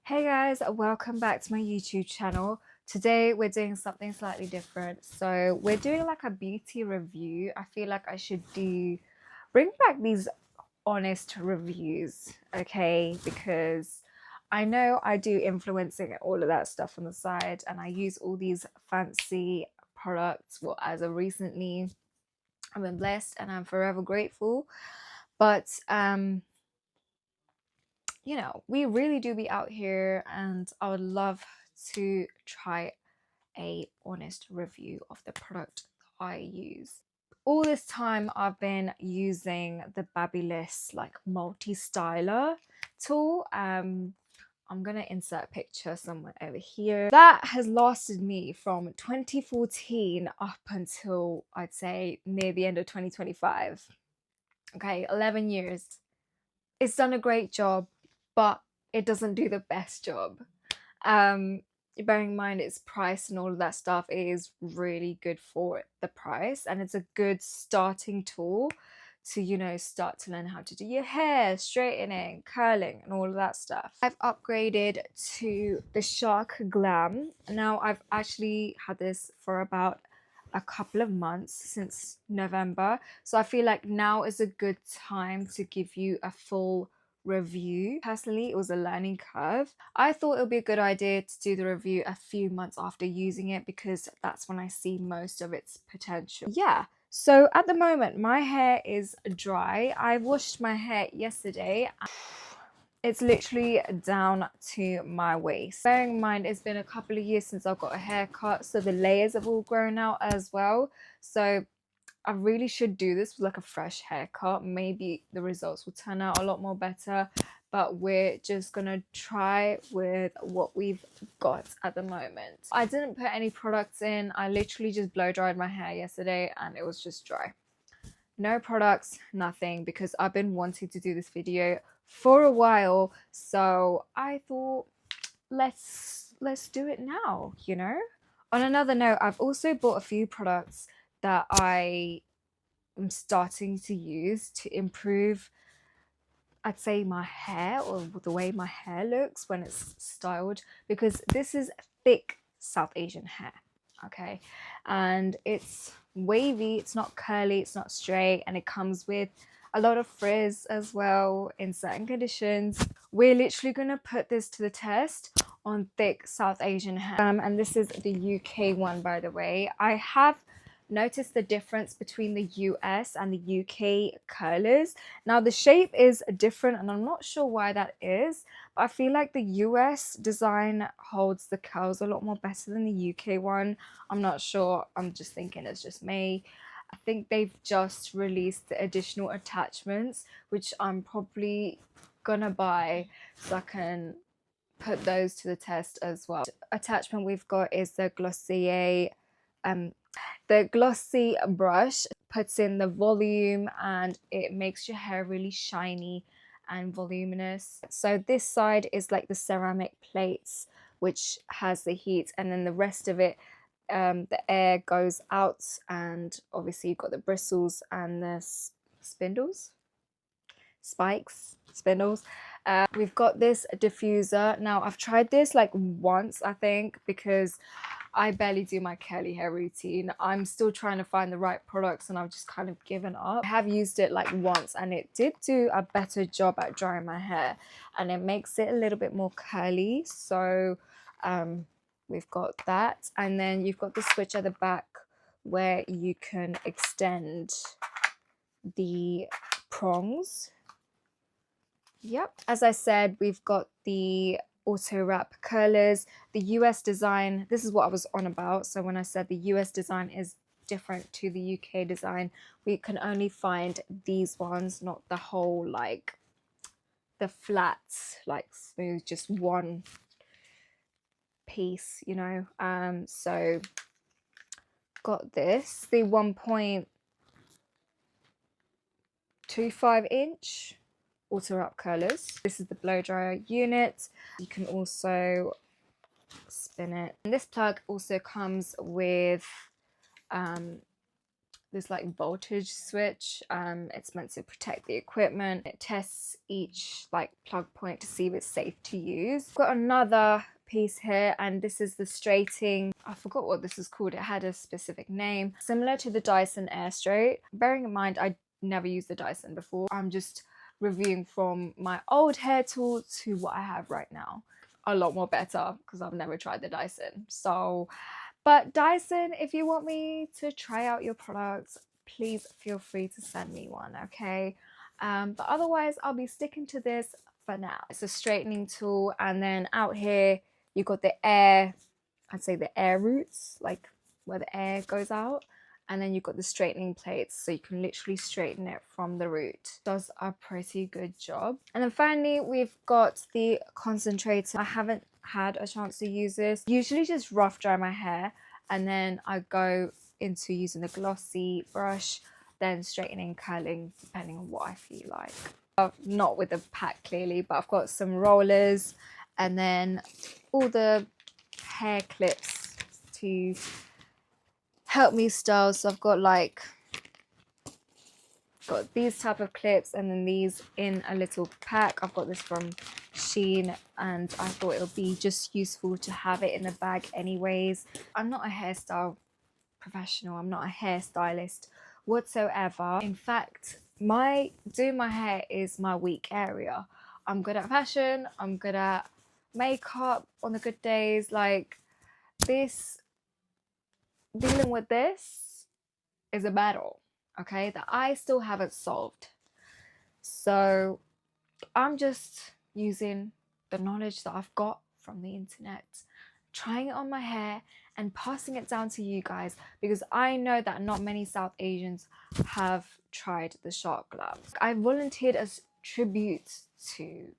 Hey guys, welcome back to my YouTube channel. Today we're doing something slightly different. So we're doing like a beauty review. I feel like I should bring back these honest reviews, okay? Because I know I do influencing and all of that stuff on the side, and I use all these fancy products. Well, as of recently, I've been blessed and I'm forever grateful. But we really do be out here, and I would love to try a honest review of the product that I use. All this time I've been using the Babyless like multi-styler tool. I'm gonna insert a picture somewhere over here. That has lasted me from 2014 up until I'd say near the end of 2025. Okay, 11 years. It's done a great job, but it doesn't do the best job. Bearing in mind its price and all of that stuff, it is really good for the price, and it's a good starting tool to start to learn how to do your hair, straightening, curling, and all of that stuff. I've upgraded to the Shark Glam. Now I've actually had this for about a couple of months, since November, so I feel like now is a good time to give you a full review. Personally, it was a learning curve. I thought it would be a good idea to do the review a few months after using it, because that's when I see most of its potential. Yeah, so at the moment my hair is dry. I washed my hair yesterday. It's literally down to my waist. Bearing in mind it's been a couple of years since I've got a haircut, so the layers have all grown out as well. So I really should do this with like a fresh haircut. Maybe the results will turn out a lot more better, but we're just gonna try with what we've got at the moment. I didn't put any products in. I literally just blow dried my hair yesterday and it was just dry. No products, nothing, because I've been wanting to do this video for a while, so I thought let's do it now. On another note, I've also bought a few products that I am starting to use to improve, I'd say, my hair, or the way my hair looks when it's styled, because this is thick South Asian hair, okay, and it's wavy, it's not curly, it's not straight, and it comes with a lot of frizz as well in certain conditions. We're literally going to put this to the test on thick South Asian hair, and this is the UK one, by the way. I have noticed the difference between the US and the UK curlers. Now the shape is different and I'm not sure why that is, but I feel like the US design holds the curls a lot more better than the UK one. I'm not sure, I'm just thinking it's just me. I think they've just released the additional attachments, which I'm probably gonna buy so I can put those to the test as well. Attachment we've got is the Glossier the glossy brush. Puts in the volume and it makes your hair really shiny and voluminous. So this side is like the ceramic plates, which has the heat, and then the rest of it, the air goes out, and obviously you've got the bristles and the spindles, spindles. We've got this diffuser. Now I've tried this like once, I think, because I barely do my curly hair routine. I'm still trying to find the right products and I've just kind of given up. I have used it like once and it did do a better job at drying my hair, and it makes it a little bit more curly. So we've got that, and then you've got the switch at the back where you can extend the prongs. Yep, as I said, we've got the auto wrap curlers. The US design, this is what I was on about. So when I said the US design is different to the UK design, we can only find these ones, not the whole, like the flat, like smooth, just one piece, so got this, the 1.25 inch auto wrap curlers. This is the blow dryer unit. You can also spin it, and this plug also comes with this like voltage switch. It's meant to protect the equipment. It tests each like plug point to see if it's safe to use. Got another piece here, and this is the straighting. I forgot what this is called. It had a specific name, similar to the Dyson Air Straight. Bearing in mind I never used the Dyson before, I'm just reviewing from my old hair tool to what I have right now. A lot more better because I've never tried the Dyson. So but Dyson, if you want me to try out your products, please feel free to send me one, okay? But otherwise, I'll be sticking to this for now. It's a straightening tool, and then out here, you got the air, I'd say the air roots, like where the air goes out. And then you've got the straightening plates, so you can literally straighten it from the root. Does a pretty good job. And then finally, we've got the concentrator. I haven't had a chance to use this. Usually just rough dry my hair, and then I go into using the glossy brush, then straightening, curling, depending on what I feel like. Not with the pack clearly, but I've got some rollers and then all the hair clips to help me style. So I've got like these type of clips, and then these in a little pack. I've got this from Shein, and I thought it would be just useful to have it in the bag anyways. I'm not a hairstyle professional, I'm not a hairstylist whatsoever. In fact, doing my hair is my weak area. I'm good at fashion, I'm good at makeup on the good days. Like this, dealing with this is a battle, okay, that I still haven't solved. So I'm just using the knowledge that I've got from the internet, trying it on my hair and passing it down to you guys, because I know that not many South Asians have tried the shark glam. I volunteered as tribute to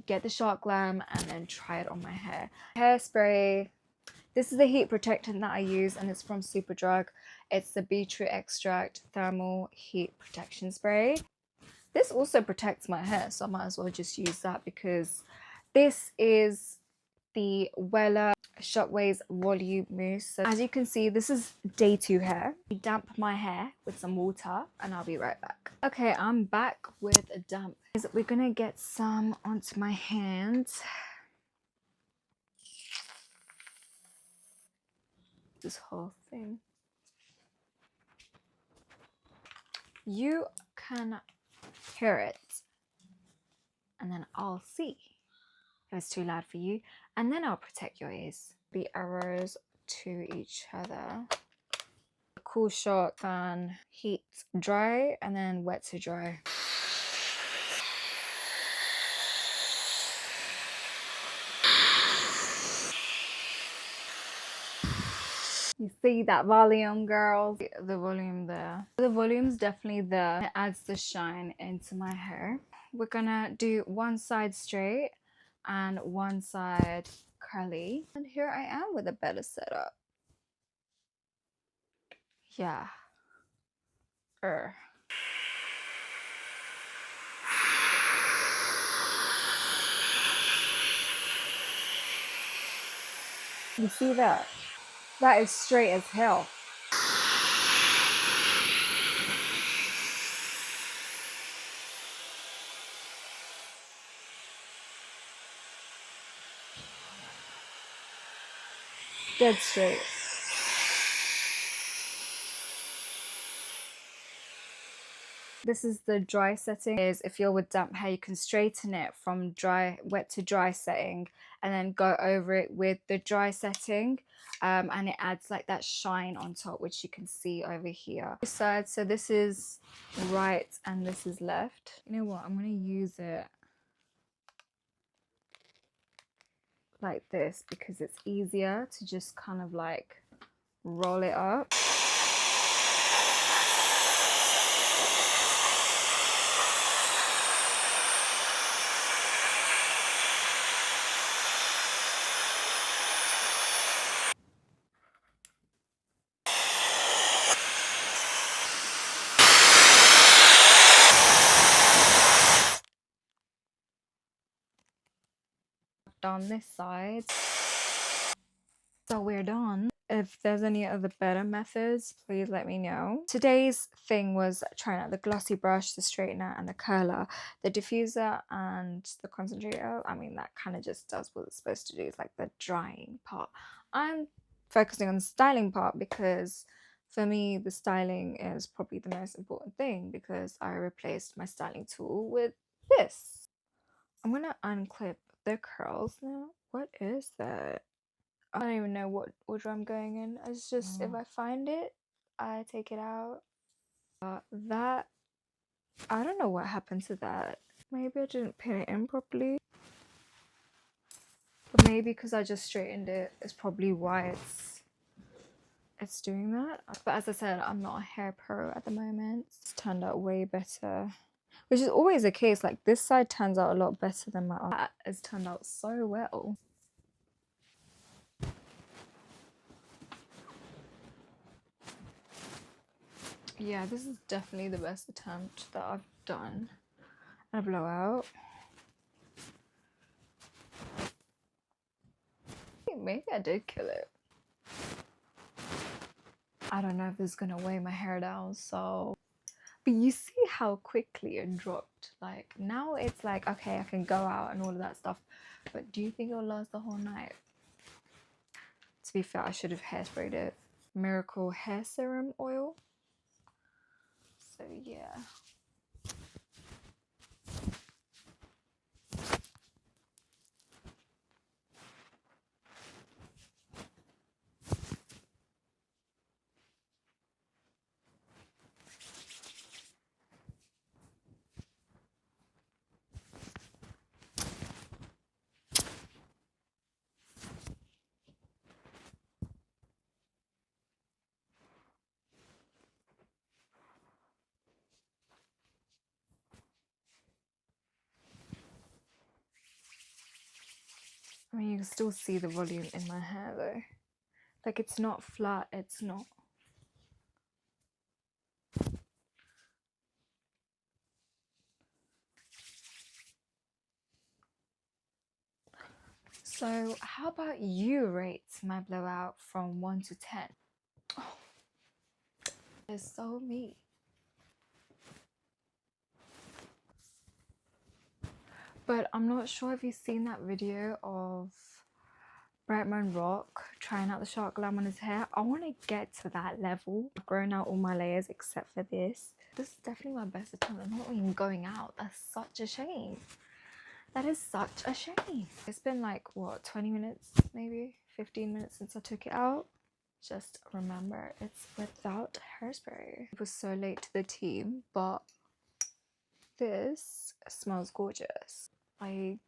get the shark glam and then try it on my hair. Hairspray. This is the heat protectant that I use, and it's from Superdrug. It's the beetroot extract thermal heat protection spray. This also protects my hair, so I might as well just use that, because this is the Wella Shockwaves Volume Mousse. So as you can see, this is day 2 hair. I damp my hair with some water and I'll be right back. Okay, I'm back with a damp. We're gonna get some onto my hands. This whole thing. You can hear it, and then I'll see if it's too loud for you, and then I'll protect your ears. The arrows to each other. Cool shot, then heat dry, and then wet to dry. You see that volume, girls? The volume there. The volume's definitely there. It adds the shine into my hair. We're gonna do one side straight and one side curly. And here I am with a better setup. Yeah. You see that? That is straight as hell. Dead straight. This is the dry setting. If you're with damp hair, you can straighten it from wet to dry setting, and then go over it with the dry setting, and it adds like that shine on top, which you can see over here. This side, so this is right and this is left. You know what? I'm gonna use it like this because it's easier to just kind of like roll it up. On this side, so we're done. If there's any other better methods, please let me know. Today's thing was trying out the glossy brush, the straightener and the curler. The diffuser and the concentrator, I mean, that kind of just does what it's supposed to do. It's like the drying part. I'm focusing on the styling part because for me, the styling is probably the most important thing because I replaced my styling tool with this. I'm gonna unclip the curls now. What is that? I don't even know what order I'm going in. It's just if I find it, I take it out. That, I don't know what happened to that. Maybe I didn't pin it in properly. But maybe because I just straightened it is probably why it's doing that. But as I said, I'm not a hair pro at the moment. It's turned out way better. Which is always the case. Like this side turns out a lot better than my other. That has turned out so well. Yeah, this is definitely the best attempt that I've done. And a blowout. Maybe I did kill it. I don't know if this is gonna weigh my hair down, so. But you see how quickly it dropped. Like now it's like, okay, I can go out and all of that stuff. But do you think it'll last the whole night? To be fair, I should have hairsprayed it. Miracle hair serum oil. So yeah. I mean, you can still see the volume in my hair though. Like it's not flat, it's not. So how about you rate my blowout from 1 to 10? Oh, it's so me. But I'm not sure if you've seen that video of Brightman Rock trying out the shark glam on his hair. I want to get to that level. I've grown out all my layers except for this. This is definitely my best attempt. I'm not even going out. That's such a shame. That is such a shame. It's been like, what, 20 minutes, maybe 15 minutes since I took it out. Just remember, it's without hairspray. It was so late to the team, but this smells gorgeous. Like,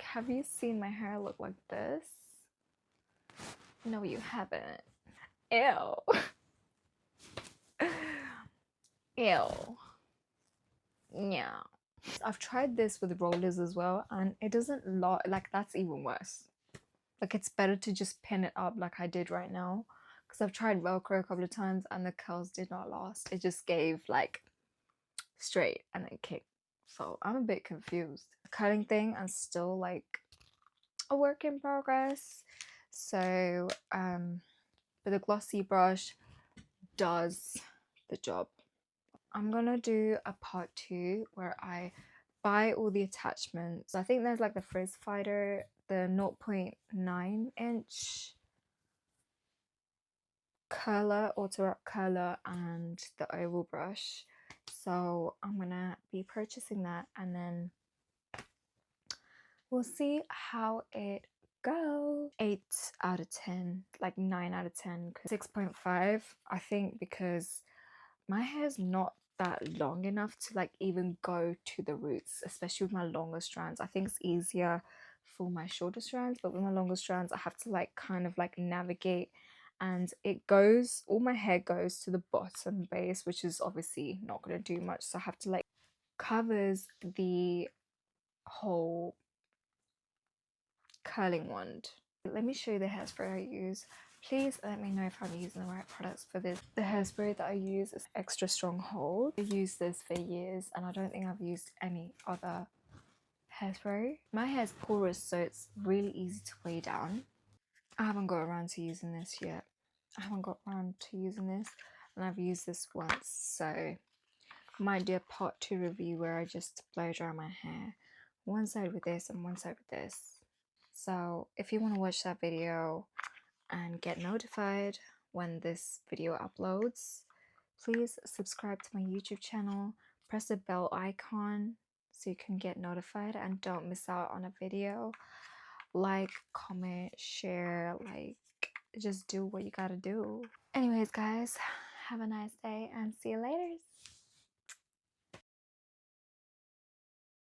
have you seen my hair look like this? No, you haven't. Ew. Ew. Yeah. I've tried this with rollers as well, and it doesn't like that's even worse. Like it's better to just pin it up like I did right now, because I've tried Velcro a couple of times and the curls did not last. It just gave like straight and then kick. So I'm a bit confused. The curling thing, I'm still like a work in progress. So but the glossy brush does the job. I'm gonna do a part 2 where I buy all the attachments. I think there's like the frizz fighter, the 0.9 inch curler, auto wrap curler, and the oval brush. So I'm gonna be purchasing that, and then we'll see how it goes. 8 out of 10, like 9 out of 10, 6.5 I think, because my hair is not that long enough to like even go to the roots, especially with my longer strands. I think it's easier for my shorter strands, but with my longer strands I have to like kind of like navigate, and it goes, all my hair goes to the bottom base, which is obviously not going to do much, so I have to like covers the whole curling wand. Let me show you the hairspray I use. Please let me know if I'm using the right products for this. The hairspray that I use is Extra Strong Hold. I've used this for years and I don't think I've used any other hairspray. My hair is porous, so it's really easy to weigh down. I haven't got around to using this yet. I haven't got around to using this, and I've used this once, so might do a part 2 review where I just blow dry my hair, one side with this and one side with this. So if you want to watch that video and get notified when this video uploads, please subscribe to my YouTube channel, press the bell icon so you can get notified and don't miss out on a video. Like, comment, share, like, just do what you gotta do. Anyways, guys, have a nice day and see you later.